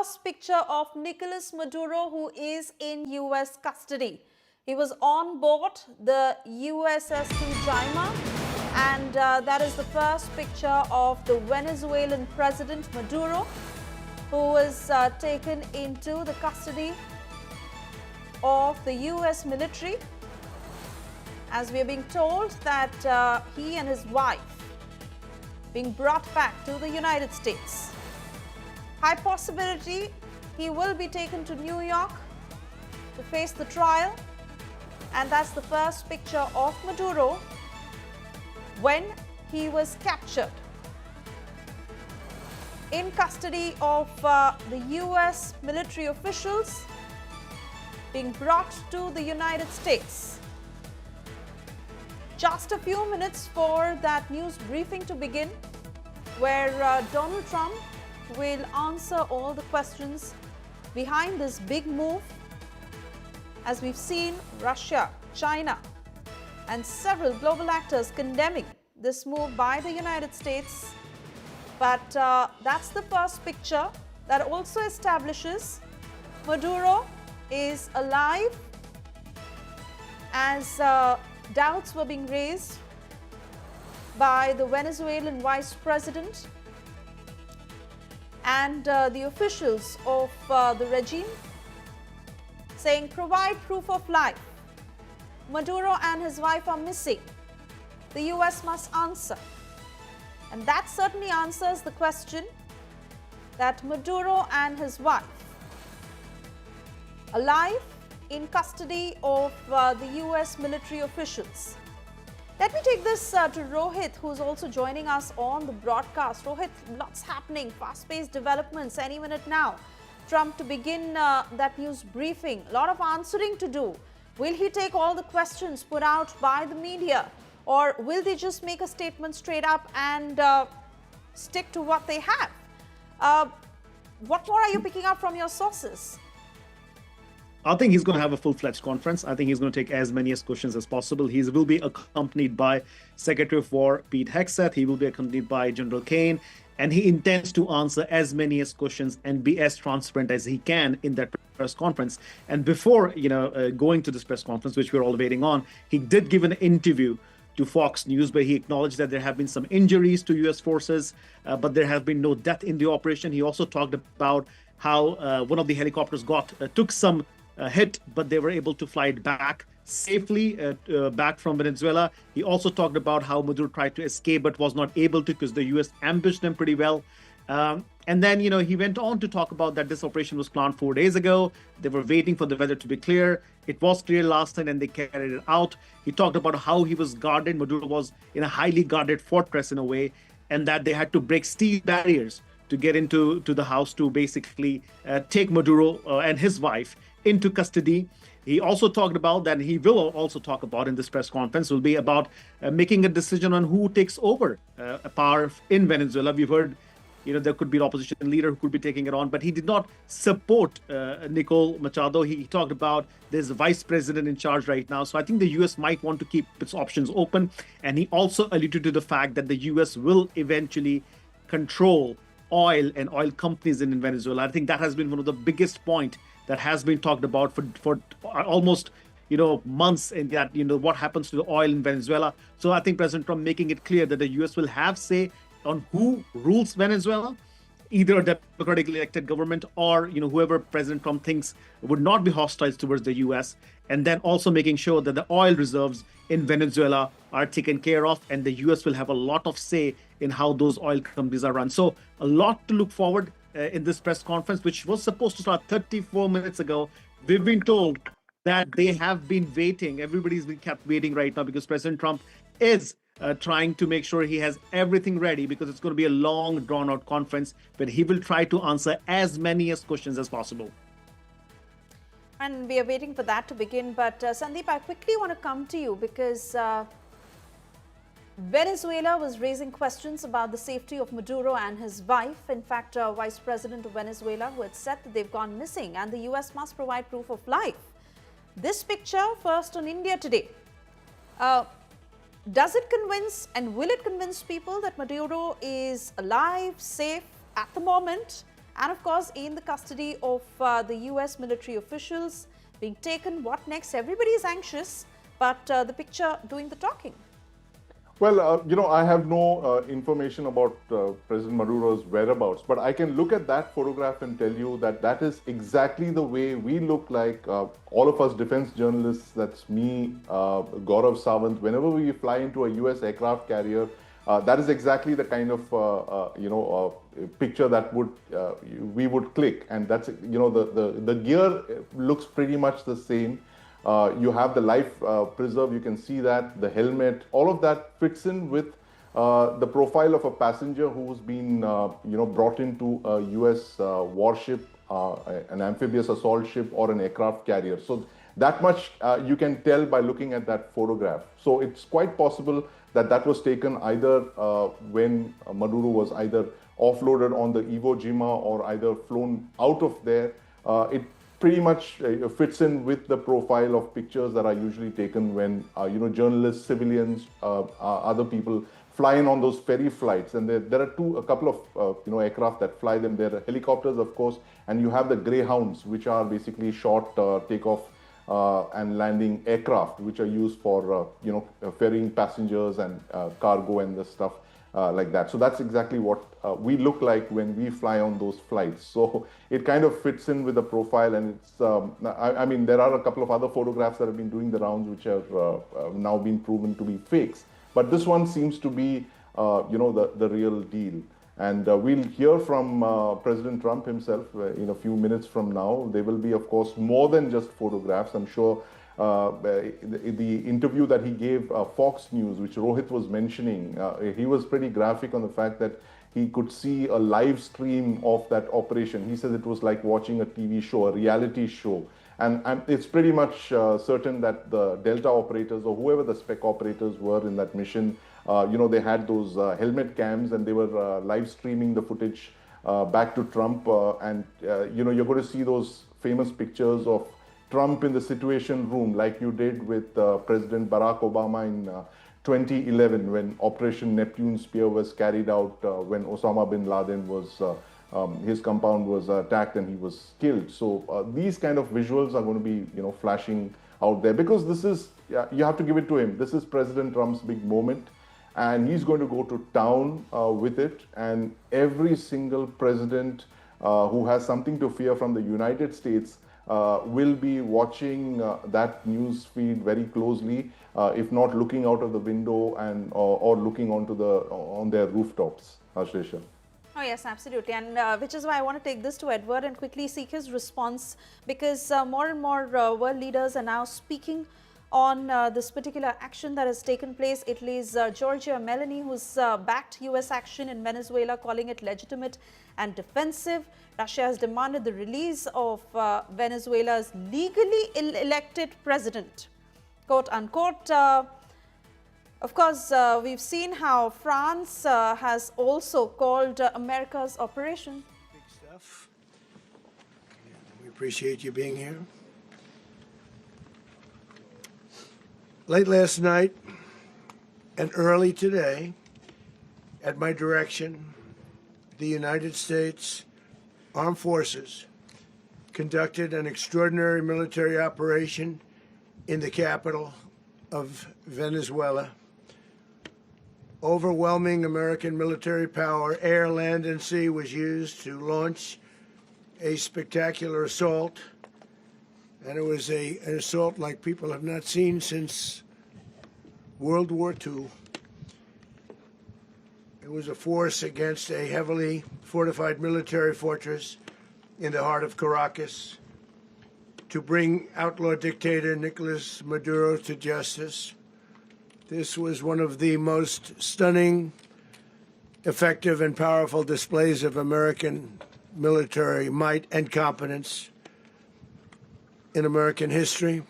first picture of Nicolas Maduro, who is in US custody. He was on board the USS Jaima, and that is the first picture of the Venezuelan President Maduro, who was taken into the custody of the US military, as we are being told that he and his wife being brought back to the United States. High possibility he will be taken to New York to face the trial, and that's the first picture of Maduro when he was captured in custody of the US military officials, being brought to the United States. Just a few minutes for that news briefing to begin, where Donald Trump will answer all the questions behind this big move, as we've seen Russia, China, and several global actors condemning this move by the United States. But that's the first picture that also establishes Maduro is alive, as doubts were being raised by the Venezuelan vice president and the officials of the regime, saying provide proof of life. Maduro and his wife are missing. The US must answer. And that certainly answers the question that Maduro and his wife, alive in custody of the US military officials. Let me take this to Rohit, who's also joining us on the broadcast. Rohit, lots happening, fast-paced developments any minute now. Trump to begin that news briefing, a lot of answering to do. Will he take all the questions put out by the media, or will they just make a statement straight up and stick to what they have? What more are you picking up from your sources? I think he's going to have a full-fledged conference. I think he's going to take as many questions as possible. He will be accompanied by Secretary of War Pete Hegseth. He will be accompanied by General Kane. And he intends to answer as many questions and be as transparent as he can in that press conference. And before, going to this press conference, which we're all waiting on, he did give an interview to Fox News, where he acknowledged that there have been some injuries to U.S. forces, but there have been no death in the operation. He also talked about how one of the helicopters took some hit, but they were able to fly it back safely back from Venezuela. He also talked about how Maduro tried to escape but was not able to because the U.S. ambushed him pretty well. And then, he went on to talk about that this operation was planned 4 days ago. They were waiting for the weather to be clear. It was clear last night and they carried it out. He talked about how he was guarded. Maduro was in a highly guarded fortress in a way, and that they had to break steel barriers to get into the house to basically take Maduro and his wife into custody. He also talked about that he will also talk about in this press conference will be about making a decision on who takes over power in Venezuela. We've heard, there could be an opposition leader who could be taking it on, but he did not support Nicolas Maduro. He talked about there's a vice president in charge right now. So I think the U.S. might want to keep its options open. And he also alluded to the fact that the U.S. will eventually control oil and oil companies in Venezuela. I think that has been one of the biggest points that has been talked about for almost months, in that what happens to the oil in Venezuela. So I think President Trump making it clear that the U.S. will have say on who rules Venezuela, either a democratically elected government or whoever President Trump thinks would not be hostile towards the U.S. And then also making sure that the oil reserves in Venezuela are taken care of, and the U.S. will have a lot of say in how those oil companies are run. So a lot to look forward in this press conference, which was supposed to start 34 minutes ago. We've been told that they have been waiting. Everybody's been kept waiting right now because President Trump is trying to make sure he has everything ready, because it's going to be a long, drawn-out conference, but he will try to answer as many questions as possible. And we are waiting for that to begin. But Sandeep, I quickly want to come to you because Venezuela was raising questions about the safety of Maduro and his wife. In fact, Vice President of Venezuela, who had said that they've gone missing and the US must provide proof of life. This picture first on India Today. Does it convince and will it convince people that Maduro is alive, safe at the moment? and of course in the custody of the US military officials being taken. What next? Everybody is anxious, but the picture doing the talking. Well, I have no information about President Maduro's whereabouts, but I can look at that photograph and tell you that that is exactly the way we look like, all of us defense journalists, that's me, Gaurav Sawant, whenever we fly into a US aircraft carrier, that is exactly the kind of, picture that we would click. And that's, the gear looks pretty much the same. You have the life preserve, you can see that, the helmet, all of that fits in with the profile of a passenger who's been brought into a US warship, an amphibious assault ship or an aircraft carrier. So that much you can tell by looking at that photograph. So it's quite possible that that was taken either when Maduro was either offloaded on the Iwo Jima or either flown out of there. It pretty much fits in with the profile of pictures that are usually taken when journalists, civilians, other people fly in on those ferry flights. And there are a couple of aircraft that fly them. There are helicopters, of course, and you have the Greyhounds, which are basically short takeoff and landing aircraft, which are used for ferrying passengers and cargo and the stuff like that. So that's exactly what we look like when we fly on those flights. So it kind of fits in with the profile, and it's I mean, there are a couple of other photographs that have been doing the rounds which have now been proven to be fakes, but this one seems to be the real deal. And we'll hear from President Trump himself in a few minutes from now. There will be, of course, more than just photographs. I'm sure the interview that he gave Fox News, which Rohit was mentioning, he was pretty graphic on the fact that he could see a live stream of that operation. He says it was like watching a TV show, a reality show. And it's pretty much certain that the Delta operators or whoever the spec operators were in that mission, they had those helmet cams and they were live streaming the footage back to Trump. You're going to see those famous pictures of Trump in the Situation Room, like you did with President Barack Obama in 2011 when Operation Neptune Spear was carried out, when Osama bin Laden was, his compound was attacked and he was killed. So these kind of visuals are going to be, flashing out there, because this is, you have to give it to him. This is President Trump's big moment, and he's going to go to town with it. And every single president who has something to fear from the United States will be watching that news feed very closely, if not looking out of the window and or looking on their rooftops. Ashlesha. Oh yes, absolutely, and which is why I want to take this to Edward and quickly seek his response, because more and more world leaders are now speaking on this particular action that has taken place. Italy's Giorgia Meloni, who's backed US action in Venezuela, calling it legitimate and defensive. Russia has demanded the release of Venezuela's legally elected president, quote unquote. Of course, we've seen how France has also called America's operation. Big stuff. We appreciate you being here. Late last night and early today, at my direction, the United States Armed Forces conducted an extraordinary military operation in the capital of Venezuela. Overwhelming American military power, air, land, and sea, was used to launch a spectacular assault. And it was an assault like people have not seen since World War II. It was a force against a heavily fortified military fortress in the heart of Caracas to bring outlaw dictator Nicolas Maduro to justice. This was one of the most stunning, effective, and powerful displays of American military might and competence in American history.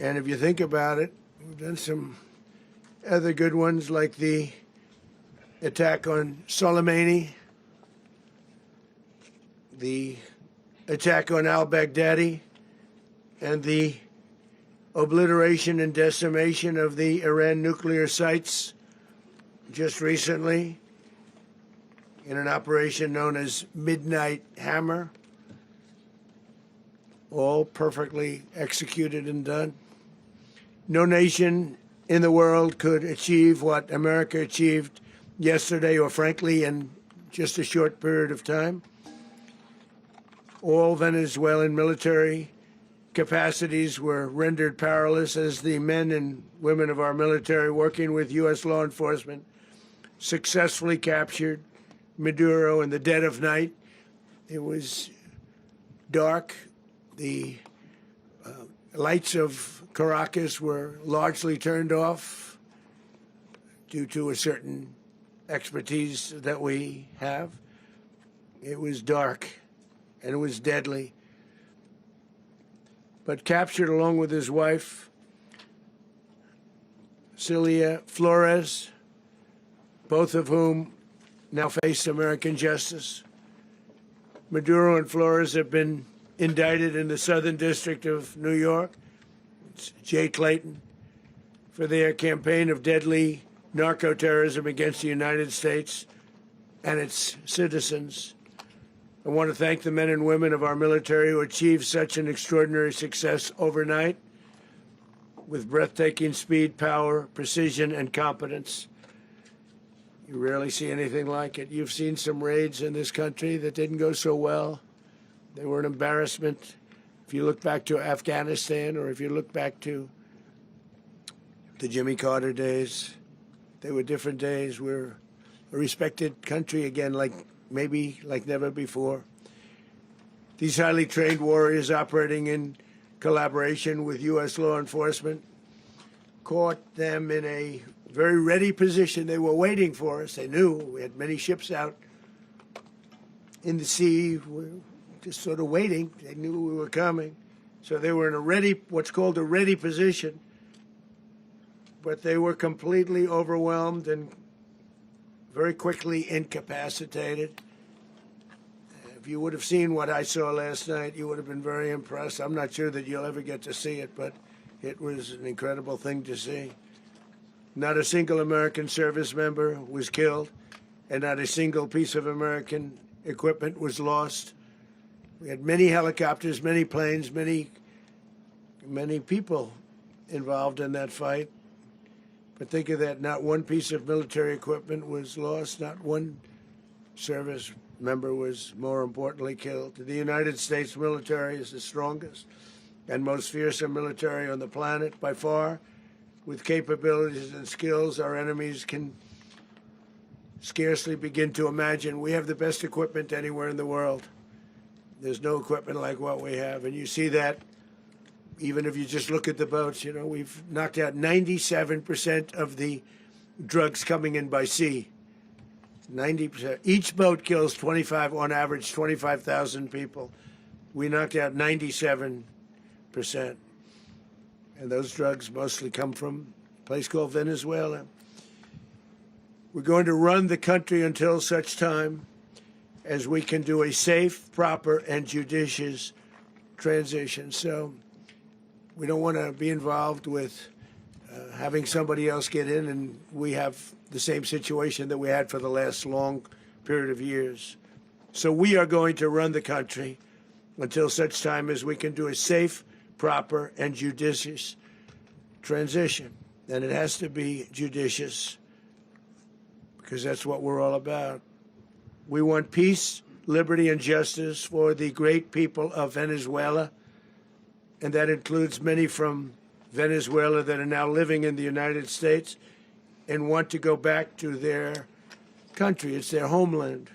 And if you think about it, we've done some other good ones, like the attack on Soleimani, the attack on al-Baghdadi, and the obliteration and decimation of the Iran nuclear sites just recently. in an operation known as Midnight Hammer, all perfectly executed and done. No nation in the world could achieve what America achieved yesterday, or frankly, in just a short period of time. All Venezuelan military capacities were rendered powerless as the men and women of our military, working with U.S. law enforcement, successfully captured Maduro in the dead of night. It was dark. The lights of Caracas were largely turned off due to a certain expertise that we have. It was dark and it was deadly. But captured along with his wife, Cilia Flores, both of whom now face American justice. Maduro and Flores have been indicted in the Southern District of New York, it's J. Clayton, for their campaign of deadly narcoterrorism against the United States and its citizens. I want to thank the men and women of our military who achieved such an extraordinary success overnight with breathtaking speed, power, precision, and competence. You rarely see anything like it. You've seen some raids in this country that didn't go so well. They were an embarrassment. If you look back to Afghanistan, or if you look back to the Jimmy Carter days, they were different days. We're a respected country again, like never before. These highly trained warriors operating in collaboration with U.S. law enforcement caught them in a very ready position. They were waiting for us. They knew we had many ships out in the sea. We're just sort of waiting. They knew we were coming. So they were in a ready, what's called a ready position. But they were completely overwhelmed and very quickly incapacitated. If you would have seen what I saw last night, you would have been very impressed. I'm not sure that you'll ever get to see it, but it was an incredible thing to see. Not a single American service member was killed, and not a single piece of American equipment was lost. We had many helicopters, many planes, many people involved in that fight. But think of that, not one piece of military equipment was lost, not one service member was, more importantly, killed. The United States military is the strongest and most fearsome military on the planet by far. With capabilities and skills our enemies can scarcely begin to imagine. We have the best equipment anywhere in the world. There's no equipment like what we have, and you see that even if you just look at the boats. You know, we've knocked out 97% of the drugs coming in by sea. 90%. Each boat kills on average, 25,000 people. We knocked out 97%. And those drugs mostly come from a place called Venezuela. We're going to run the country until such time as we can do a safe, proper, and judicious transition. So we don't want to be involved with having somebody else get in, and we have the same situation that we had for the last long period of years. So we are going to run the country until such time as we can do a safe, proper, and judicious transition. And it has to be judicious because that's what we're all about. We want peace, liberty, and justice for the great people of Venezuela, and that includes many from Venezuela that are now living in the United States and want to go back to their country. It's their homeland.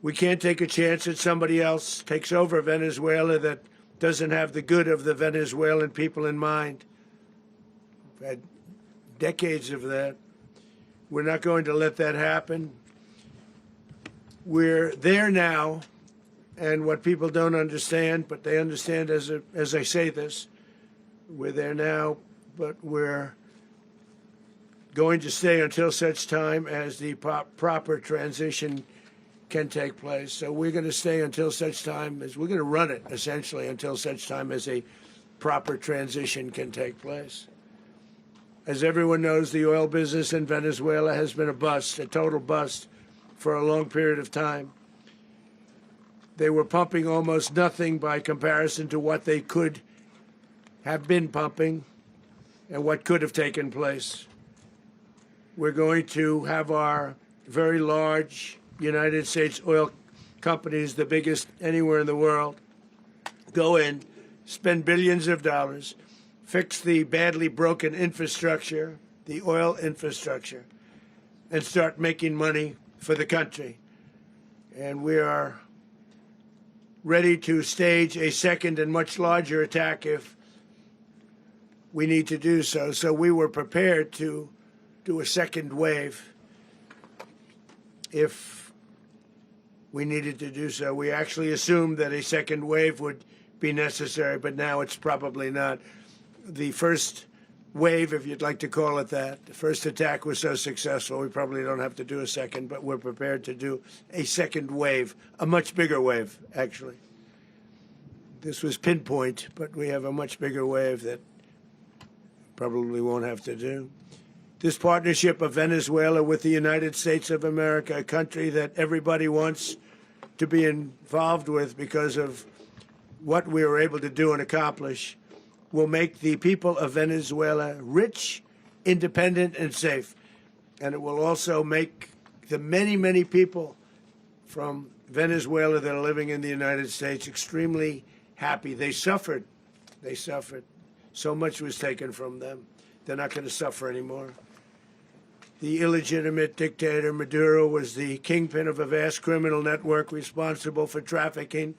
We can't take a chance that somebody else takes over Venezuela that doesn't have the good of the Venezuelan people in mind. We've had decades of that. We're not going to let that happen. We're there now, and what people don't understand, but they understand as I say this, we're there now, but we're going to stay until such time as the proper transition can take place. So we're going to stay until such time as we're going to run it, essentially, until such time as a proper transition can take place. As everyone knows, the oil business in Venezuela has been a bust, a total bust. for a long period of time. They were pumping almost nothing by comparison to what they could have been pumping and what could have taken place. We're going to have our very large United States oil companies, the biggest anywhere in the world, go in, spend billions of dollars, fix the badly broken infrastructure, the oil infrastructure, and start making money for the country. And we are ready to stage a second and much larger attack if we need to do so. So we were prepared to do a second wave if we needed to do so. We actually assumed that a second wave would be necessary, but now it's probably not. The first wave, if you'd like to call it that, the first attack was so successful, we probably don't have to do a second, but we're prepared to do a second wave, a much bigger wave, actually. This was pinpoint, but we have a much bigger wave that probably won't have to do. This partnership of Venezuela with the United States of America, a country that everybody wants to be involved with because of what we were able to do and accomplish, will make the people of Venezuela rich, independent, and safe. And it will also make the many, many people from Venezuela that are living in the United States extremely happy. They suffered. They suffered. So much was taken from them. They're not going to suffer anymore. The illegitimate dictator Maduro was the kingpin of a vast criminal network responsible for trafficking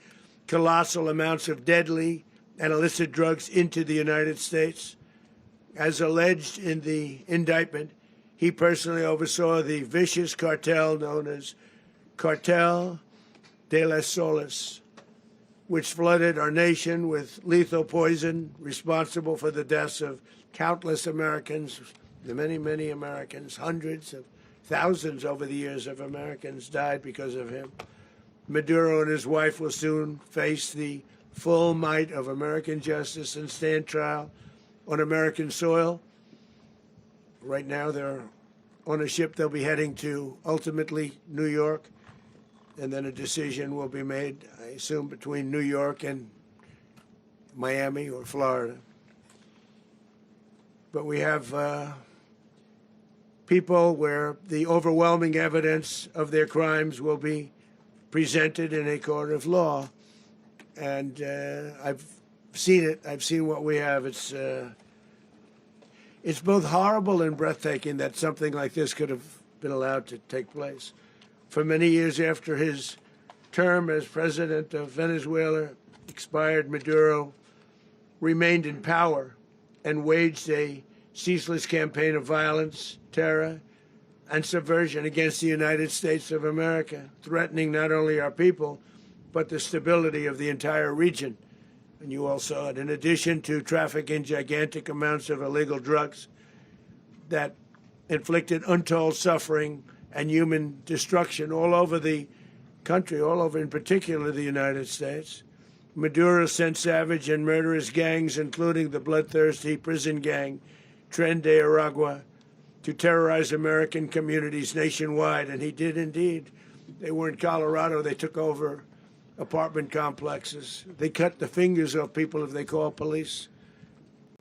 colossal amounts of deadly and illicit drugs into the United States. As alleged in the indictment, he personally oversaw the vicious cartel known as Cartel de las Soles, which flooded our nation with lethal poison, responsible for the deaths of countless Americans, the many, many Americans. Hundreds of thousands over the years of Americans died because of him. Maduro and his wife will soon face the full might of American justice and stand trial on American soil. Right now, they're on a ship. They'll be heading to, ultimately, New York, and then a decision will be made, I assume, between New York and Miami or Florida. But we have people where the overwhelming evidence of their crimes will be presented in a court of law. And I've seen it. I've seen what we have. It's both horrible and breathtaking that something like this could have been allowed to take place. For many years after his term as president of Venezuela expired, Maduro remained in power and waged a ceaseless campaign of violence, terror, and subversion against the United States of America, threatening not only our people, but the stability of the entire region. And you all saw it. In addition to trafficking gigantic amounts of illegal drugs that inflicted untold suffering and human destruction all over the country, all over, in particular, the United States, Maduro sent savage and murderous gangs, including the bloodthirsty prison gang, Tren de Aragua, to terrorize American communities nationwide. And he did indeed. They were in Colorado. They took over apartment complexes. They cut the fingers off people if they call police.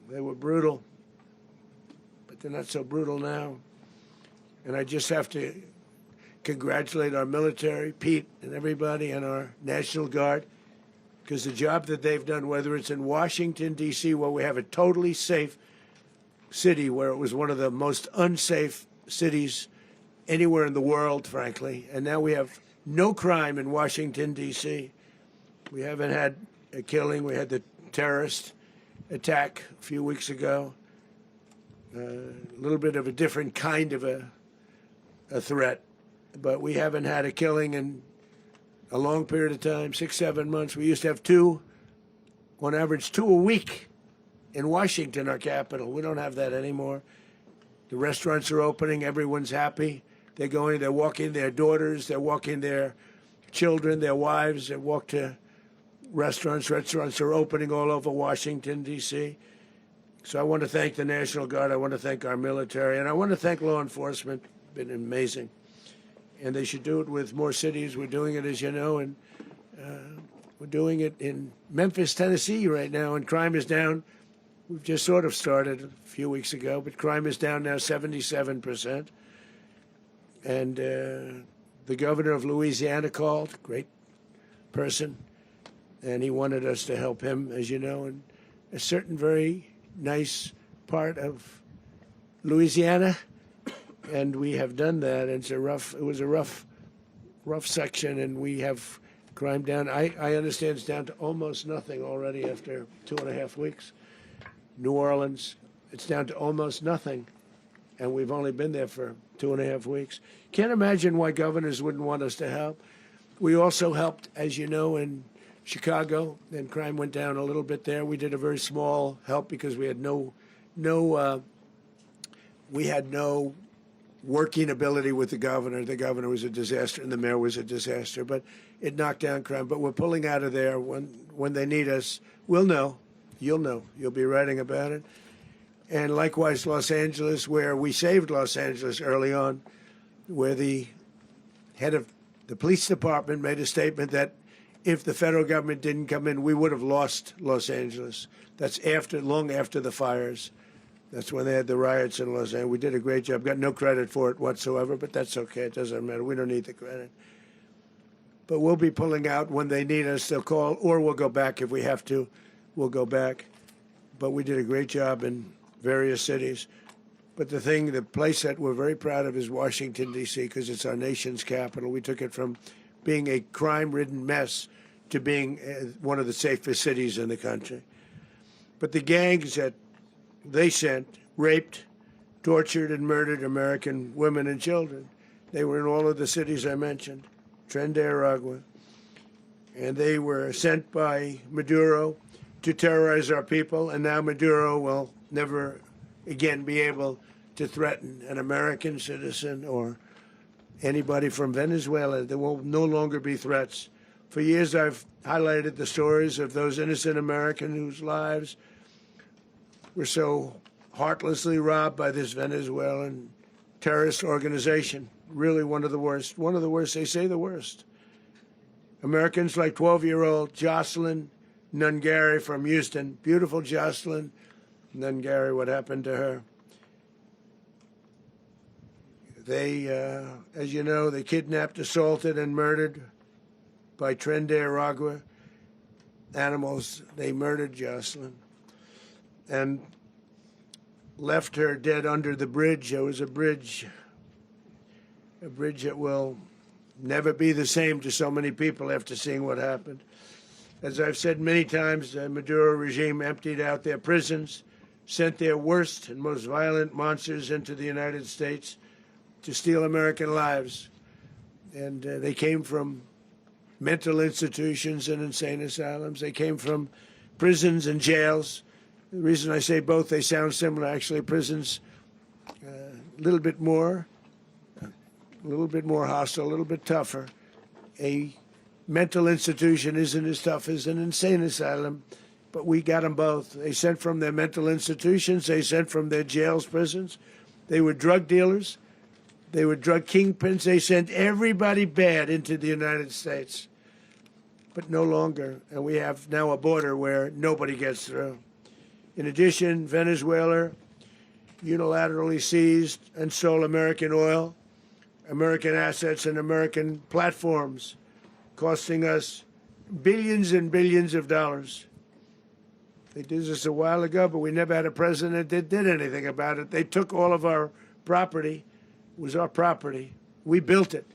They were brutal. But they're not so brutal now. And I just have to congratulate our military, Pete and everybody, and our National Guard, because the job that they've done, whether it's in Washington, D.C., where we have a totally safe city, where it was one of the most unsafe cities anywhere in the world, frankly, and now we have no crime in Washington, D.C. We haven't had a killing. We had the terrorist attack a few weeks ago. A little bit of a different kind of a threat, but we haven't had a killing in a long period of time, 6-7 months. We used to have two, on average, 2 a week in Washington, our capital. We don't have that anymore. The restaurants are opening. Everyone's happy. They're going, they're walking their daughters, they're walking their children, their wives, they walk to restaurants. Restaurants are opening all over Washington, D.C. So I want to thank the National Guard. I want to thank our military. And I want to thank law enforcement. It's been amazing. and they should do it with more cities. We're doing it, as you know, and we're doing it in Memphis, Tennessee right now, and crime is down. We've just sort of started a few weeks ago, but crime is down now 77%. And the governor of Louisiana called, great person, and he wanted us to help him, as you know, in a certain very nice part of Louisiana, and we have done that. And it was a rough section, and we have crime down. I understand it's down to almost nothing already after 2.5 weeks. New Orleans, it's down to almost nothing, and we've only been there for 2.5 weeks. Can't imagine why governors wouldn't want us to help. We also helped, as you know, in Chicago, and crime went down a little bit there. We did a very small help because we had no working ability with the governor. The governor was a disaster, and the mayor was a disaster. But it knocked down crime. But we're pulling out of there when they need us. We'll know. You'll know. You'll be writing about it. And likewise, Los Angeles, where we saved Los Angeles early on, where the head of the police department made a statement that if the federal government didn't come in, we would have lost Los Angeles. That's long after the fires. That's when they had the riots in Los Angeles. We did a great job. Got no credit for it whatsoever, but that's okay. It doesn't matter. We don't need the credit. But we'll be pulling out when they need us. They'll call, or we'll go back if we have to. We'll go back. But we did a great job in various cities. But the place that we're very proud of is Washington, D.C., because it's our nation's capital. We took it from being a crime-ridden mess to being one of the safest cities in the country. But the gangs that they sent raped, tortured, and murdered American women and children. They were in all of the cities I mentioned, Tren de Aragua. And they were sent by Maduro to terrorize our people, and now Maduro will never again be able to threaten an American citizen or anybody from Venezuela. There will no longer be threats. For years, I've highlighted the stories of those innocent Americans whose lives were so heartlessly robbed by this Venezuelan terrorist organization. Really one of the worst. One of the worst, they say the worst. Americans like 12-year-old Jocelyn Nungari from Houston. Beautiful Jocelyn Nungari, what happened to her? They, as you know, they kidnapped, assaulted, and murdered by Tren de Aragua animals. They murdered Jocelyn and left her dead under the bridge. There was a bridge that will never be the same to so many people after seeing what happened. As I've said many times, the Maduro regime emptied out their prisons, sent their worst and most violent monsters into the United States to steal American lives. And they came from mental institutions and insane asylums. They came from prisons and jails. The reason I say both, they sound similar. Actually, prisons, a little bit more hostile, a little bit tougher. A mental institution isn't as tough as an insane asylum, but we got them both. They sent from their mental institutions. They sent from their jails, prisons. They were drug dealers. They were drug kingpins. They sent everybody bad into the United States, but no longer. And we have now a border where nobody gets through. In addition, Venezuela unilaterally seized and stole American oil, American assets, and American platforms, costing us billions and billions of dollars. They did this a while ago, but we never had a president that did anything about it. They took all of our property. It was our property. We built it.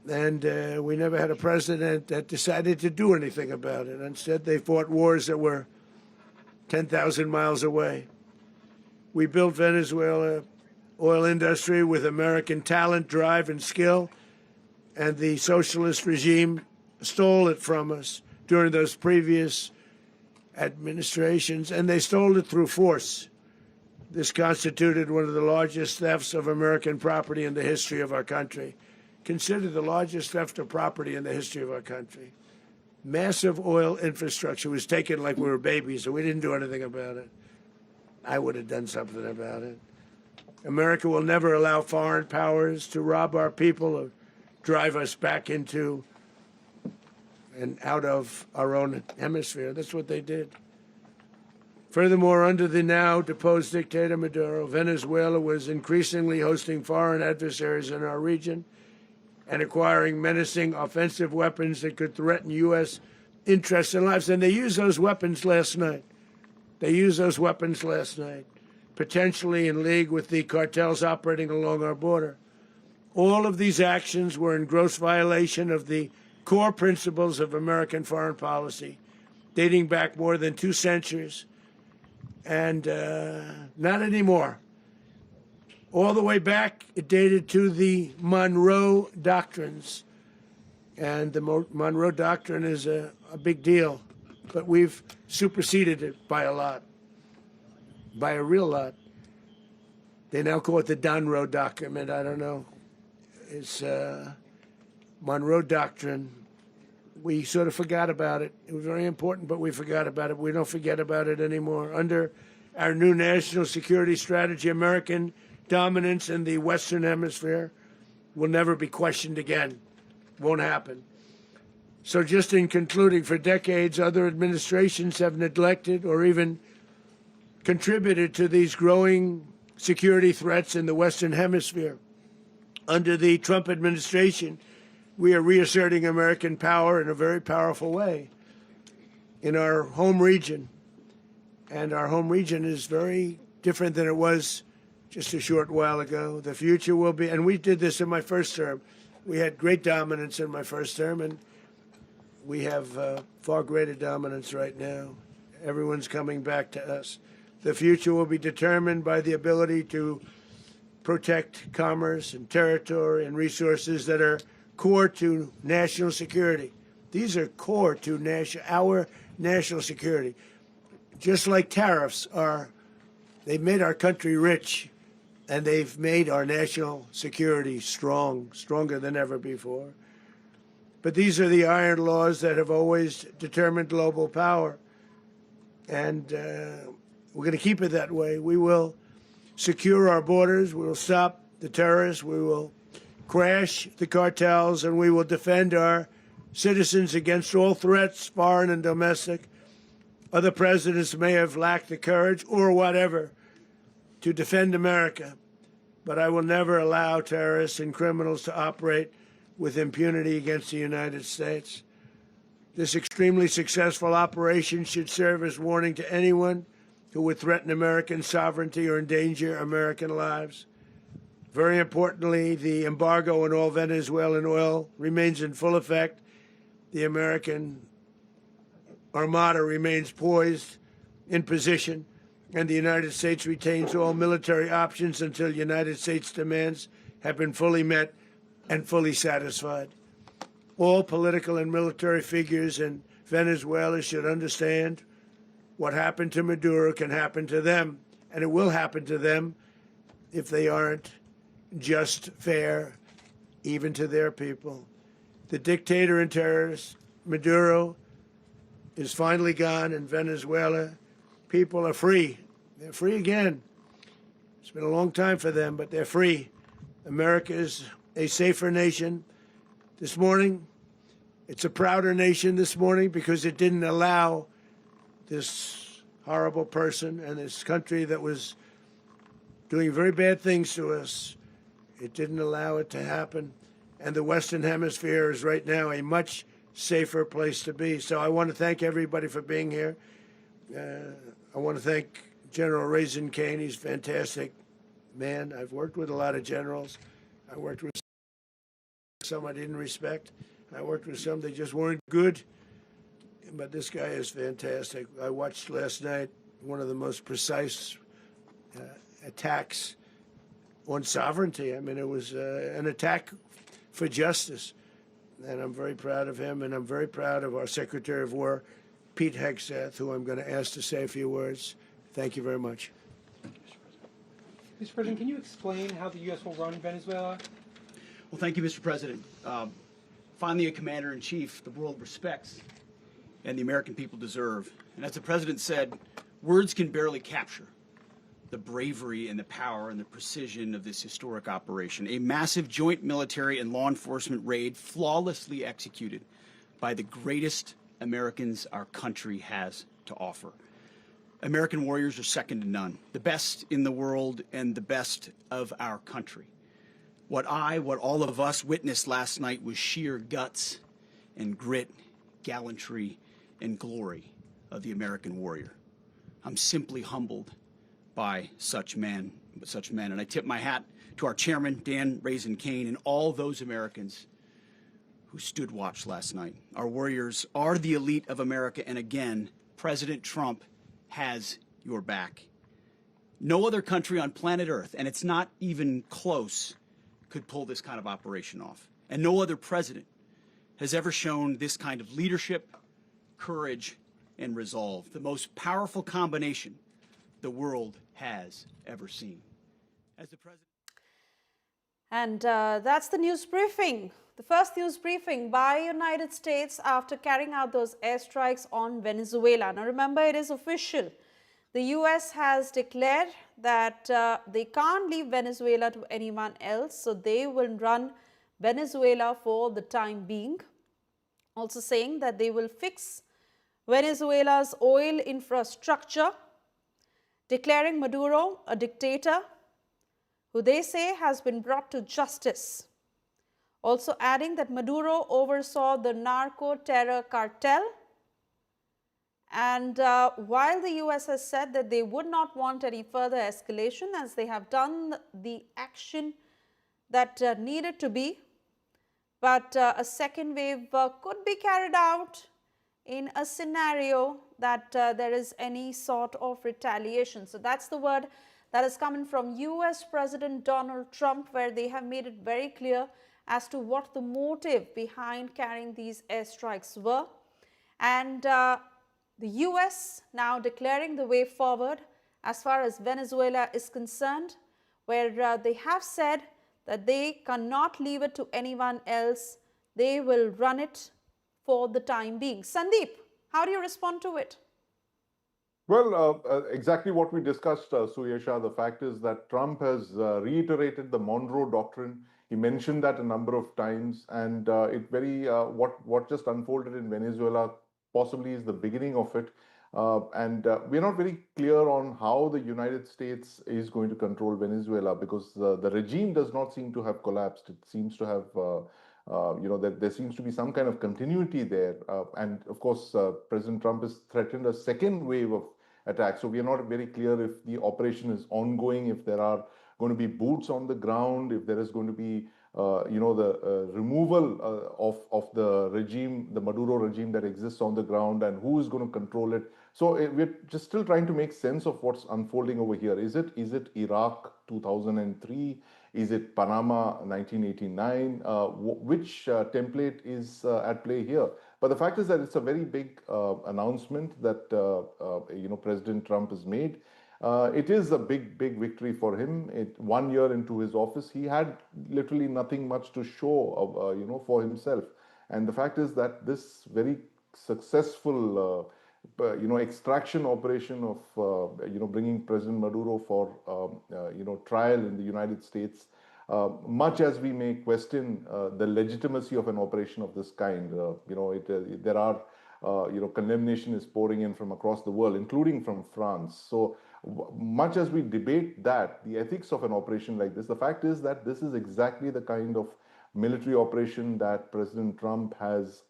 And we never had a president that decided to do anything about it. Instead, they fought wars that were 10,000 miles away. We built Venezuela oil industry with American talent, drive, and skill, and the socialist regime stole it from us during those previous administrations, and they stole it through force. This constituted one of the largest thefts of American property in the history of our country. Considered the largest theft of property in the history of our country. Massive oil infrastructure was taken like we were babies, and we didn't do anything about it. I would have done something about it. America will never allow foreign powers to rob our people or drive us back into and out of our own hemisphere. That's what they did. Furthermore, under the now deposed dictator Maduro, Venezuela was increasingly hosting foreign adversaries in our region and acquiring menacing offensive weapons that could threaten U.S. interests and lives. And they used those weapons last night. Potentially in league with the cartels operating along our border. All of these actions were in gross violation of the core principles of American foreign policy, dating back more than 2 centuries, and not anymore. All the way back, it dated to the Monroe Doctrines, and the Monroe Doctrine is a big deal, but we've superseded it by a lot. By a real lot. They now call it the Monroe Document. I don't know. It's Monroe Doctrine. We sort of forgot about it. It was very important, but we forgot about it. We don't forget about it anymore. Under our new national security strategy, American dominance in the Western Hemisphere will never be questioned again. Won't happen. So just in concluding, for decades, other administrations have neglected or even contributed to these growing security threats in the Western Hemisphere. Under the Trump administration, we are reasserting American power in a very powerful way in our home region. And our home region is very different than it was just a short while ago. The future will be, and we did this in my first term. We had great dominance in my first term, and we have far greater dominance right now. Everyone's coming back to us. The future will be determined by the ability to protect commerce and territory and resources that are core to national security. These are core to our national security. Just like tariffs are, they've made our country rich, and they've made our national security stronger than ever before. But these are the iron laws that have always determined global power. And we're going to keep it that way. We will secure our borders. We will stop the terrorists. We will crash the cartels, and we will defend our citizens against all threats, foreign and domestic. Other presidents may have lacked the courage or whatever to defend America, but I will never allow terrorists and criminals to operate with impunity against the United States. This extremely successful operation should serve as warning to anyone who would threaten American sovereignty or endanger American lives. Very importantly, the embargo on all Venezuelan oil remains in full effect. The American Armada remains poised in position, and the United States retains all military options until United States demands have been fully met and fully satisfied. All political and military figures in Venezuela should understand what happened to Maduro can happen to them, and it will happen to them if they aren't just, fair, even to their people. The dictator and terrorist, Maduro, is finally gone in Venezuela. People are free. They're free again. It's been a long time for them, but they're free. America is a safer nation. This morning, it's a prouder nation this morning because it didn't allow this horrible person and this country that was doing very bad things to us. It didn't allow it to happen. And the Western Hemisphere is right now a much safer place to be. So I want to thank everybody for being here. I want to thank General Raisin Kane. He's a fantastic man. I've worked with a lot of generals. I worked with some I didn't respect. I worked with some that just weren't good. But this guy is fantastic. I watched last night one of the most precise attacks on sovereignty. I mean, it was an attack for justice. And I'm very proud of him, and I'm very proud of our Secretary of War, Pete Hegseth, who I'm going to ask to say a few words. Thank you very much. Mr. President, can you explain how the U.S. will run Venezuela? Well, thank you, Mr. President. Finally, a commander-in-chief the world respects and the American people deserve. And as the President said, words can barely capture the bravery and the power and the precision of this historic operation. A massive joint military and law enforcement raid flawlessly executed by the greatest Americans our country has to offer. American warriors are second to none, the best in the world and the best of our country. What all of us witnessed last night was sheer guts and grit, gallantry, and glory of the American warrior. I'm simply humbled by such men, and I tip my hat to our chairman, Dan Raisin Kane, and all those Americans who stood watch last night. Our warriors are the elite of America, and again, President Trump has your back. No other country on planet Earth, and it's not even close, could pull this kind of operation off. And no other president has ever shown this kind of leadership, courage, and resolve, the most powerful combination the world has ever seen. As the president. And that's the news briefing, the first news briefing by United States after carrying out those airstrikes on Venezuela. Now remember, it is official. The US has declared that they can't leave Venezuela to anyone else, so they will run Venezuela for the time being. Also saying that they will fix Venezuela's oil infrastructure, declaring Maduro a dictator who they say has been brought to justice. Also adding that Maduro oversaw the narco-terror cartel. And while the US has said that they would not want any further escalation as they have done the action that needed to be, but a second wave could be carried out in a scenario that there is any sort of retaliation. So that's the word that is coming from US President Donald Trump, where they have made it very clear as to what the motive behind carrying these airstrikes were. And the US now declaring the way forward as far as Venezuela is concerned, where they have said that they cannot leave it to anyone else. They will run it for the time being. Sandeep, how do you respond to it? Well, exactly what we discussed, Suyesha. The fact is that Trump has reiterated the Monroe Doctrine. He mentioned that a number of times, and what just unfolded in Venezuela possibly is the beginning of it. We're not very clear on how the United States is going to control Venezuela, because the regime does not seem to have collapsed. It seems to have, there seems to be some kind of continuity there. And of course, President Trump has threatened a second wave of attacks. So we are not very clear if the operation is ongoing, if there are going to be boots on the ground, if there is going to be the removal of the regime, the Maduro regime that exists on the ground, and who is going to control it. So we're just still trying to make sense of what's unfolding over here. Is it Iraq 2003? Is it Panama 1989? Which template is at play here? But the fact is that it's a very big announcement that President Trump has made. It is a big victory for him. 1 year into his office, he had literally nothing much to show, for himself. And the fact is that this very successful, extraction operation of, bringing President Maduro for, trial in the United States, much as we may question the legitimacy of an operation of this kind, there are, condemnation is pouring in from across the world, including from France. So much as we debate that, the ethics of an operation like this, the fact is that this is exactly the kind of military operation that President Trump has,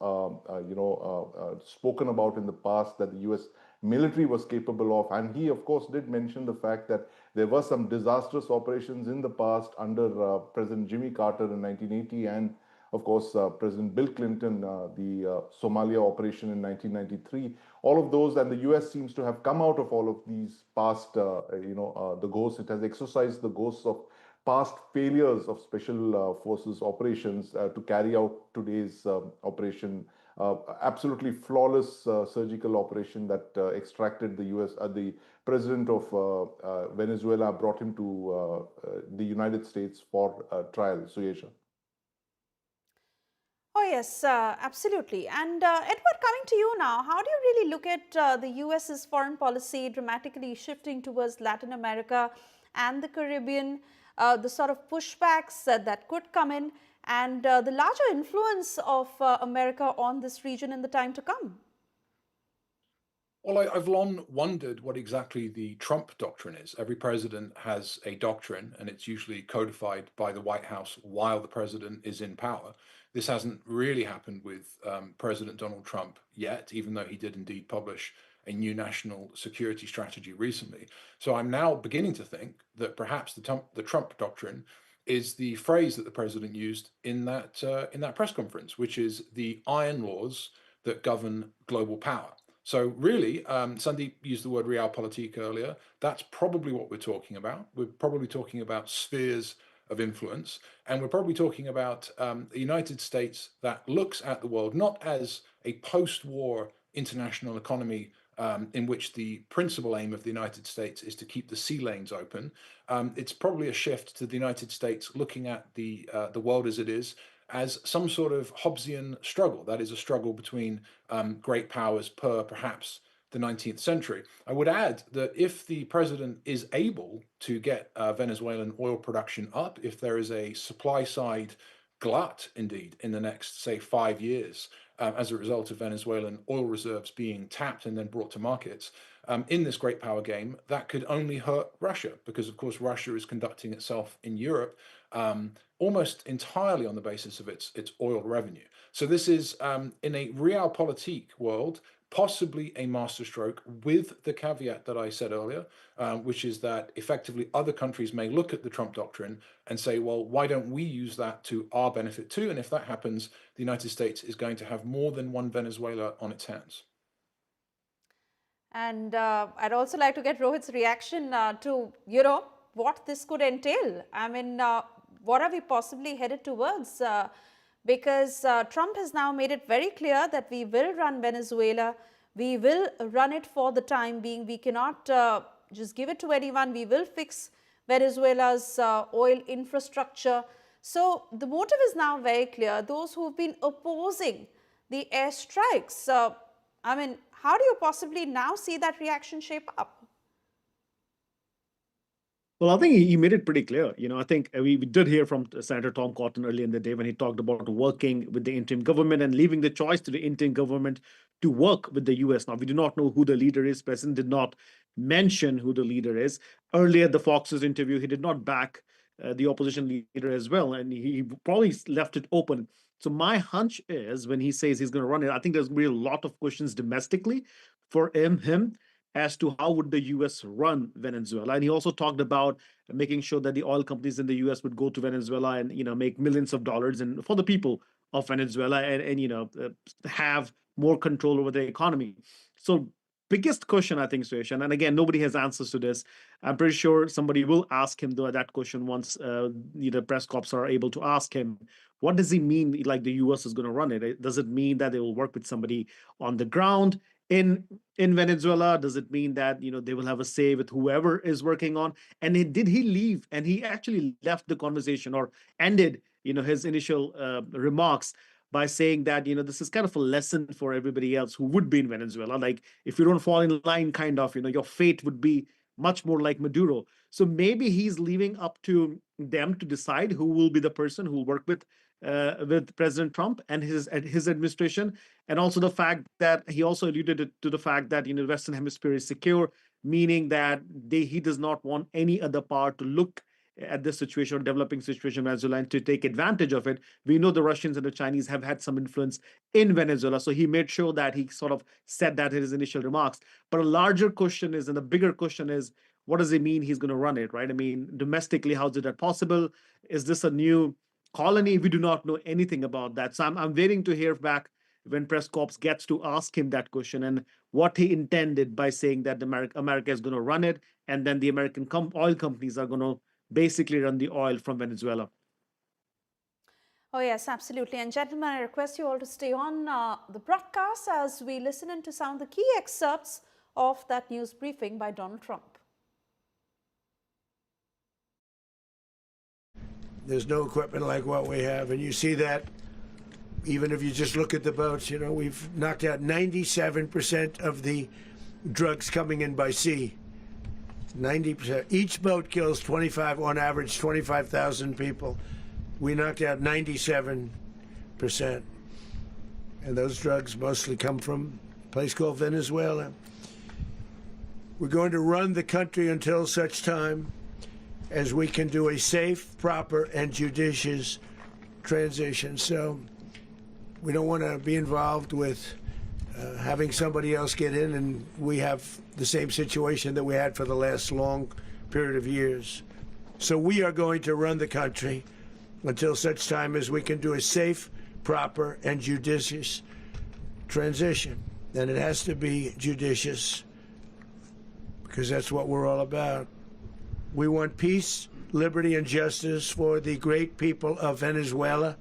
spoken about in the past, that the U.S. military was capable of. And he, of course, did mention the fact that there were some disastrous operations in the past under President Jimmy Carter in 1980, and of course, President Bill Clinton, the Somalia operation in 1993. All of those, and the U.S. seems to have come out of all of these past, the ghosts. It has exercised the ghosts of past failures of special forces operations to carry out today's operation. Absolutely flawless surgical operation that extracted the U.S. The president of Venezuela, brought him to the United States for trial. Suyesha. Oh yes, absolutely. And Edward, coming to you now, how do you really look at the US's foreign policy dramatically shifting towards Latin America and the Caribbean, the sort of pushbacks that could come in, and the larger influence of America on this region in the time to come? Well, I've long wondered what exactly the Trump doctrine is. Every president has a doctrine, and it's usually codified by the White House while the president is in power. This hasn't really happened with President Donald Trump yet, even though he did indeed publish a new national security strategy recently. So I'm now beginning to think that perhaps the Trump doctrine is the phrase that the president used in that press conference, which is the iron laws that govern global power. So really, Sandeep used the word realpolitik earlier. That's probably what we're talking about. We're probably talking about spheres of influence, and we're probably talking about a United States that looks at the world not as a post-war international economy in which the principal aim of the United States is to keep the sea lanes open. It's probably a shift to the United States looking at the world as it is as some sort of Hobbesian struggle. That is a struggle between great powers per perhaps the 19th century. I would add that if the president is able to get Venezuelan oil production up, if there is a supply side glut indeed in the next, say, 5 years as a result of Venezuelan oil reserves being tapped and then brought to markets, in this great power game, that could only hurt Russia, because of course Russia is conducting itself in Europe almost entirely on the basis of its oil revenue. So this is, in a realpolitik world, possibly a masterstroke, with the caveat that I said earlier, which is that effectively other countries may look at the Trump doctrine and say, well, why don't we use that to our benefit too? And if that happens, the United States is going to have more than one Venezuela on its hands. And I'd also like to get Rohit's reaction to, what this could entail. I mean, what are we possibly headed towards? Because Trump has now made it very clear that we will run Venezuela. We will run it for the time being. We cannot just give it to anyone. We will fix Venezuela's oil infrastructure. So the motive is now very clear. Those who've been opposing the airstrikes, I mean, how do you possibly now see that reaction shape up? Well, I think he made it pretty clear. I think we did hear from Senator Tom Cotton earlier in the day when he talked about working with the interim government and leaving the choice to the interim government to work with the U.S. Now, we do not know who the leader is. President did not mention who the leader is. Earlier, the Fox's interview, he did not back the opposition leader as well, and he probably left it open. So my hunch is when he says he's going to run it, I think there's going to be a lot of questions domestically for him as to how would the U.S. run Venezuela. And he also talked about making sure that the oil companies in the U.S. would go to Venezuela and, make millions of dollars and for the people of Venezuela and have more control over the economy. So biggest question, I think, Suresh, and again, nobody has answers to this. I'm pretty sure somebody will ask him that question once the press corps are able to ask him, what does he mean like the U.S. is going to run it? Does it mean that they will work with somebody on the ground in Venezuela? Does it mean that they will have a say with whoever is working on? And did he leave? And he actually left the conversation or ended his initial remarks by saying that this is kind of a lesson for everybody else who would be in Venezuela. Like if you don't fall in line, kind of your fate would be much more like Maduro. So maybe he's leaving up to them to decide who will be the person who will work with President Trump and his administration, and also the fact that he also alluded to the fact that the Western Hemisphere is secure, meaning that he does not want any other part to look at this situation or developing situation in Venezuela and to take advantage of it. We know the Russians and the Chinese have had some influence in Venezuela, so he made sure that he sort of said that in his initial remarks. But a larger question is, and the bigger question is, what does it mean he's going to run it, right? I mean, domestically, how is that possible? Is this a new colony? We do not know anything about that. So I'm waiting to hear back when press corps gets to ask him that question and what he intended by saying that America is going to run it, and then the American oil companies are going to basically run the oil from Venezuela. Oh, yes, absolutely. And gentlemen, I request you all to stay on the broadcast as we listen into some of the key excerpts of that news briefing by Donald Trump. There's no equipment like what we have, and you see that Even if you just look at the boats, you know, we've knocked out 97% of the drugs coming in by sea. 90%. Each boat kills 25, on average, 25,000 people. We knocked out 97%. And those drugs mostly come from a place called Venezuela. We're going to run the country until such time as we can do a safe, proper, and judicious transition. So we don't want to be involved with having somebody else get in and we have the same situation that we had for the last long period of years. So we are going to run the country until such time as we can do a safe, proper, and judicious transition. And it has to be judicious because that's what we're all about. We want peace, liberty, and justice for the great people of Venezuela,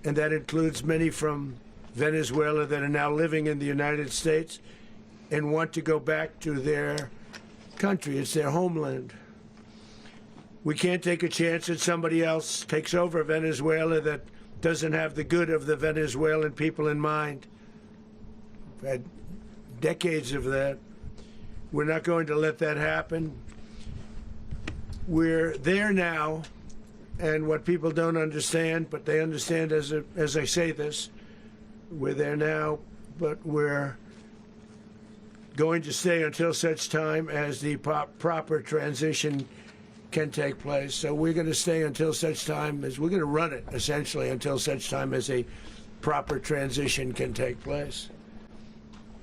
and that includes many from Venezuela that are now living in the United States and want to go back to their country. It's their homeland. We can't take a chance that somebody else takes over Venezuela that doesn't have the good of the Venezuelan people in mind. We've had decades of that. We're not going to let that happen. We're there now, and what people don't understand, but they understand as I say this, we're there now, but we're going to stay until such time as the proper transition can take place. So we're going to stay until such time as we're going to run it, essentially, until such time as a proper transition can take place.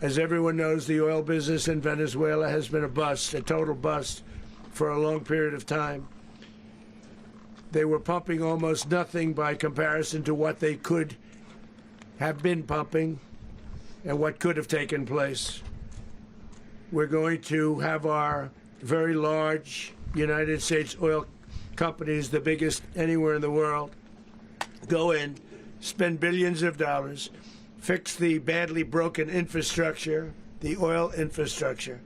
As everyone knows, the oil business in Venezuela has been a bust, a total bust, for a long period of time. They were pumping almost nothing by comparison to what they could have been pumping and what could have taken place. We're going to have our very large United States oil companies, the biggest anywhere in the world, go in, spend billions of dollars, fix the badly broken infrastructure, the oil infrastructure,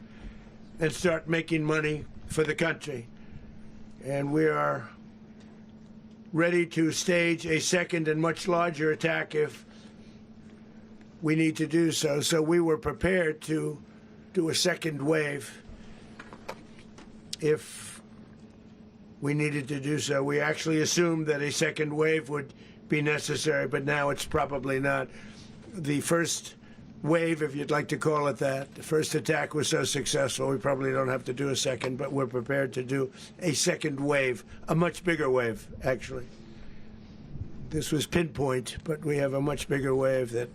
and start making money for the country. And we are ready to stage a second and much larger attack if we need to do so. So we were prepared to do a second wave if we needed to do so. We actually assumed that a second wave would be necessary, but now it's probably not. The first wave, if you'd like to call it that, the first attack was so successful, we probably don't have to do a second, but we're prepared to do a second wave, a much bigger wave, actually. This was pinpoint, but we have a much bigger wave that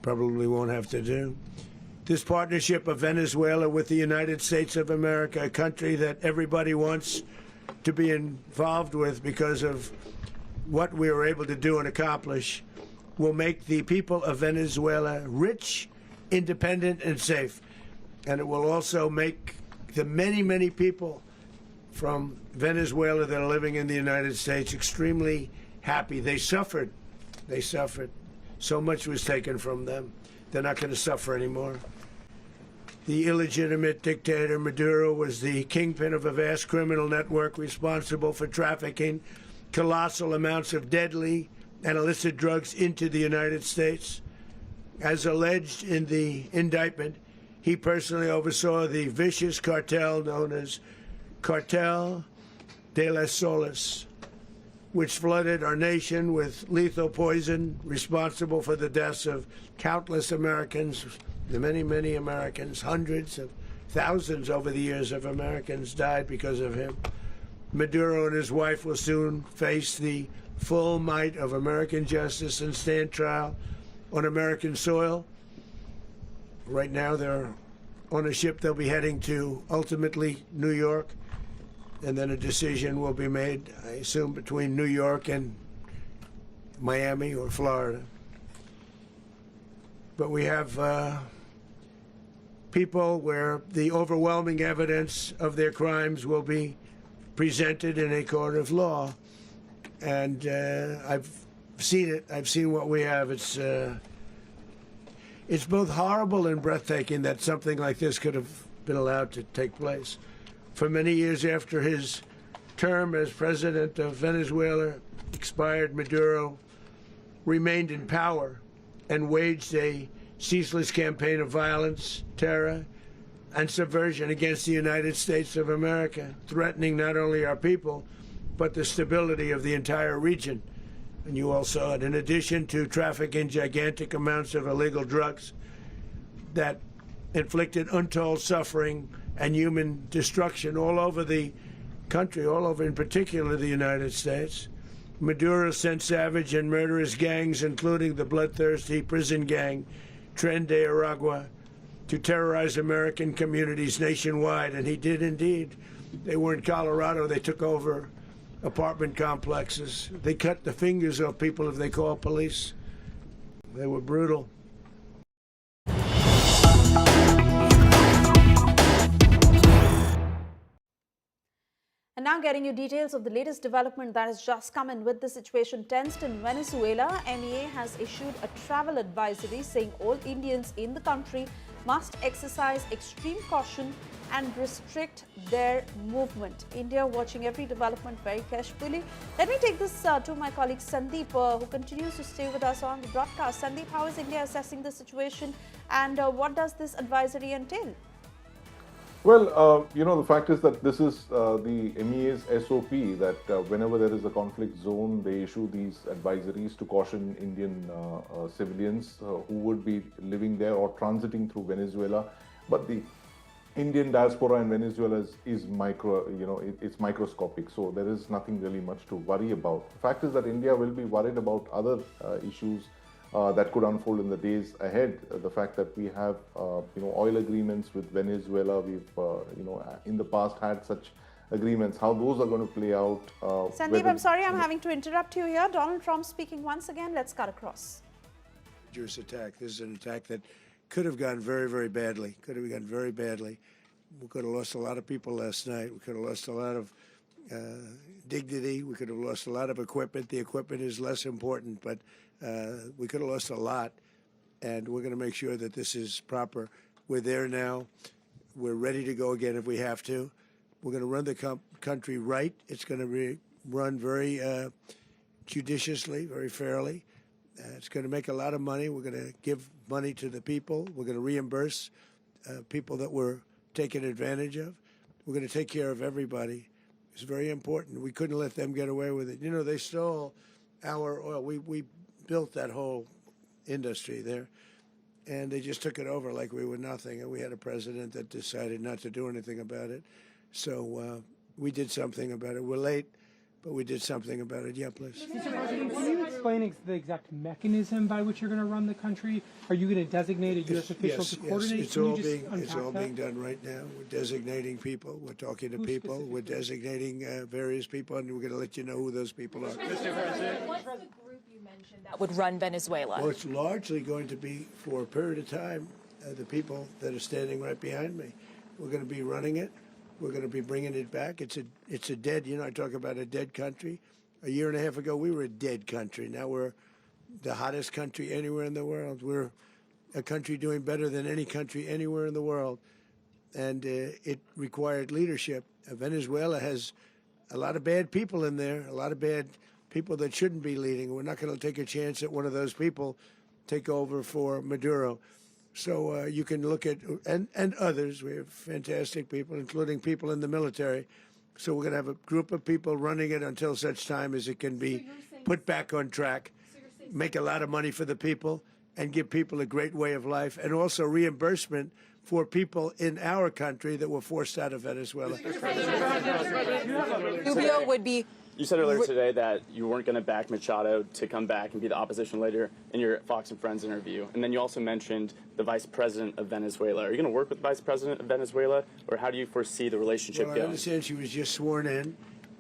probably won't have to do. This partnership of Venezuela with the United States of America, a country that everybody wants to be involved with because of what we were able to do and accomplish, will make the people of Venezuela rich, independent, and safe. And it will also make the many, many people from Venezuela that are living in the United States extremely happy. They suffered. They suffered. So much was taken from them. They're not going to suffer anymore. The illegitimate dictator Maduro was the kingpin of a vast criminal network responsible for trafficking colossal amounts of deadly and illicit drugs into the United States. As alleged in the indictment, he personally oversaw the vicious cartel known as Cartel de las Solas, which flooded our nation with lethal poison, responsible for the deaths of countless Americans, the many, many Americans. Hundreds of thousands over the years of Americans died because of him. Maduro and his wife will soon face the full might of American justice and stand trial on American soil. Right now, they're on a ship they'll be heading to, ultimately, New York. And then a decision will be made, I assume, between New York and Miami or Florida. But we have people where the overwhelming evidence of their crimes will be presented in a court of law. And I've seen it. I've seen what we have. It's both horrible and breathtaking that something like this could have been allowed to take place. For many years after his term as president of Venezuela expired, Maduro remained in power and waged a ceaseless campaign of violence, terror, and subversion against the United States of America, threatening not only our people, but the stability of the entire region. And you all saw it. In addition to trafficking gigantic amounts of illegal drugs that inflicted untold suffering and human destruction all over the country, all over, in particular, the United States. Maduro sent savage and murderous gangs, including the bloodthirsty prison gang, Tren de Aragua, to terrorize American communities nationwide, and he did indeed. They were in Colorado. They took over apartment complexes. They cut the fingers off people if they call police. They were brutal. And now getting you details of the latest development that has just come in. With the situation tensed in Venezuela, MEA has issued a travel advisory saying all Indians in the country must exercise extreme caution and restrict their movement. India watching every development very carefully. Let me take this to my colleague Sandeep, who continues to stay with us on the broadcast. Sandeep, how is India assessing the situation, and what does this advisory entail? Well, the fact is that this is the MEA's SOP, that whenever there is a conflict zone, they issue these advisories to caution Indian civilians who would be living there or transiting through Venezuela. But the Indian diaspora in Venezuela is it's microscopic, so there is nothing really much to worry about. The fact is that India will be worried about other issues that could unfold in the days ahead. The fact that we have, oil agreements with Venezuela, we've, in the past had such agreements, how those are going to play out. Sandeep, I'm sorry, I'm having to interrupt you here. Donald Trump speaking once again. Let's cut across. Dangerous attack. This is an attack that could have gone very, very badly. Could have gone very badly. We could have lost a lot of people last night. We could have lost a lot of dignity. We could have lost a lot of equipment. The equipment is less important, but we could have lost a lot, and we're going to make sure that this is proper. We're there now. We're ready to go again if we have to. We're going to run the country right. It's going to be run very judiciously, very fairly. It's going to make a lot of money. We're going to give money to the people. We're going to reimburse people that were taken advantage of. We're going to take care of everybody. It's very important. We couldn't let them get away with it. They stole our oil. We built that whole industry there, and they just took it over like we were nothing. And we had a president that decided not to do anything about it. So we did something about it. We're late, but we did something about it. Yeah, please. Mr. President, can you explain the exact mechanism by which you're going to run the country? Are you going to designate a U.S. official to coordinate? Yes, it's all being done right now. We're designating people. We're talking to people. We're designating various people, and we're going to let you know who those people are. Mr. President, what's the group you mentioned that would run Venezuela? Well, it's largely going to be, for a period of time, the people that are standing right behind me. We're going to be running it. We're going to be bringing it back. It's a dead, I talk about a dead country. A year and a half ago, we were a dead country. Now we're the hottest country anywhere in the world. We're a country doing better than any country anywhere in the world. And it required leadership. Venezuela has a lot of bad people in there, a lot of bad people that shouldn't be leading. We're not going to take a chance that one of those people take over for Maduro. So you can look at, and others, we have fantastic people, including people in the military. So we're going to have a group of people running it until such time as it can be put back on track, make a lot of money for the people, and give people a great way of life, and also reimbursement for people in our country that were forced out of Venezuela. Rubio would be... You said earlier today that you weren't going to back Machado to come back and be the opposition leader in your Fox and Friends interview. And then you also mentioned the vice president of Venezuela. Are you going to work with the vice president of Venezuela, or how do you foresee the relationship Well, going? I understand she was just sworn in,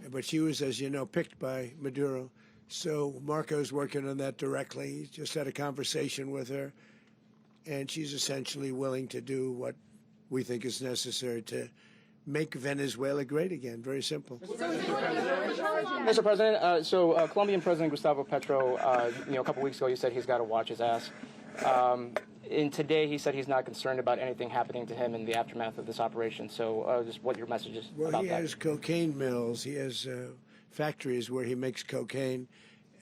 but she was, as you know, picked by Maduro. So Marco's working on that directly. He just had a conversation with her, and she's essentially willing to do what we think is necessary to make Venezuela great again. Very simple. Mr. President, Colombian President Gustavo Petro, a couple weeks ago, he said he's got to watch his ass. And today, he said he's not concerned about anything happening to him in the aftermath of this operation. So, just what your message is about that. Well, he has cocaine mills. He has factories where he makes cocaine,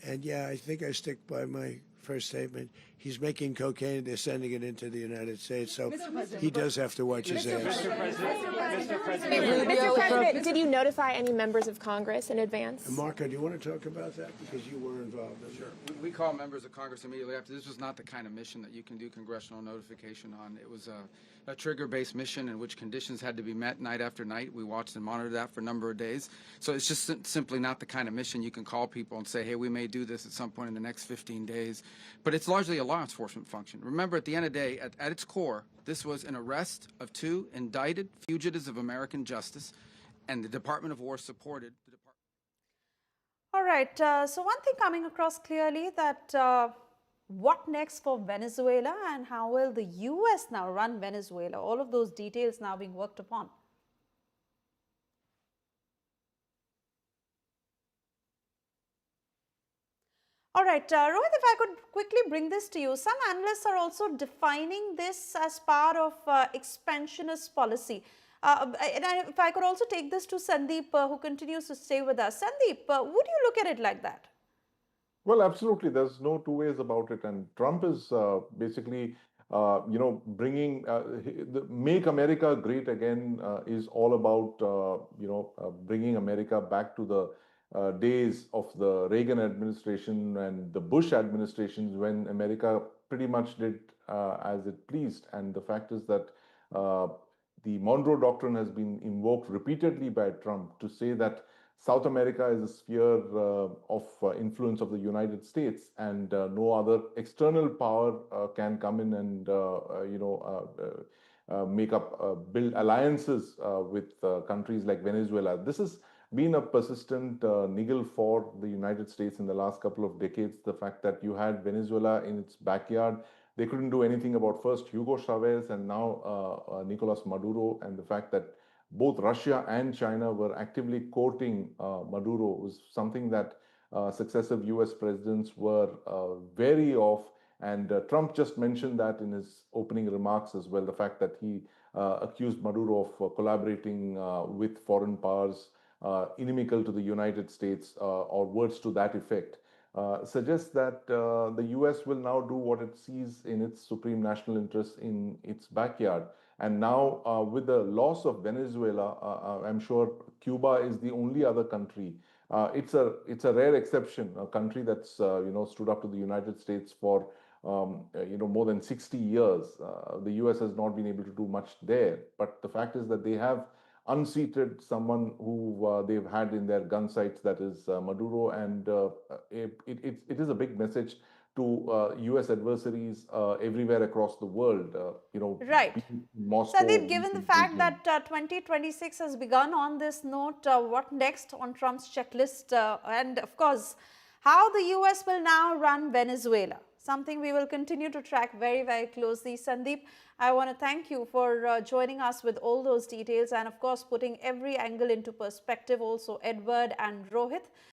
And yeah, I think I stick by my first statement. He's making cocaine. They're sending it into the United States. So he does have to watch his ass. Mr. President, did you notify any members of Congress in advance? And Marco, do you want to talk about that? Because you were involved in it. We call members of Congress immediately after. This was not the kind of mission that you can do congressional notification on. It was a trigger-based mission in which conditions had to be met night after night. We watched and monitored that for a number of days. So it's just simply not the kind of mission you can call people and say, hey, we may do this at some point in the next 15 days. But it's largely a law enforcement function. Remember, at the end of the day, at its core, this was an arrest of 2 indicted fugitives of American justice, and the Department of War supported the Department. All right. So one thing coming across clearly that what next for Venezuela and how will the US now run Venezuela? All of those details now being worked upon. All right, Rohit, if I could quickly bring this to you. Some analysts are also defining this as part of expansionist policy. And if I could also take this to Sandeep, who continues to stay with us. Sandeep, would you look at it like that? Well, absolutely. There's no two ways about it. And Trump is basically, bringing the Make America Great Again is all about, bringing America back to the days of the Reagan administration and the Bush administrations when America pretty much did as it pleased. And the fact is that the Monroe Doctrine has been invoked repeatedly by Trump to say that South America is a sphere of influence of the United States, and no other external power can come in and build alliances with countries like Venezuela. This has been a persistent niggle for the United States in the last couple of decades. The fact that you had Venezuela in its backyard, they couldn't do anything about first Hugo Chavez and now Nicolas Maduro, and the fact that both Russia and China were actively courting Maduro was something that successive US presidents were wary of. And Trump just mentioned that in his opening remarks as well. The fact that he accused Maduro of collaborating with foreign powers inimical to the United States or words to that effect suggests that the US will now do what it sees in its supreme national interest in its backyard. And now, with the loss of Venezuela, I'm sure Cuba is the only other country. It's a rare exception, a country that's stood up to the United States for more than 60 years. The US has not been able to do much there. But the fact is that they have unseated someone who they've had in their gun sights, that is Maduro, and it is a big message to US adversaries everywhere across the world. Right. Moscow, Sandeep, given the fact that 2026 has begun on this note, what next on Trump's checklist? And of course, how the US will now run Venezuela? Something we will continue to track very, very closely. Sandeep, I want to thank you for joining us with all those details and, of course, putting every angle into perspective. Also, Edward and Rohit.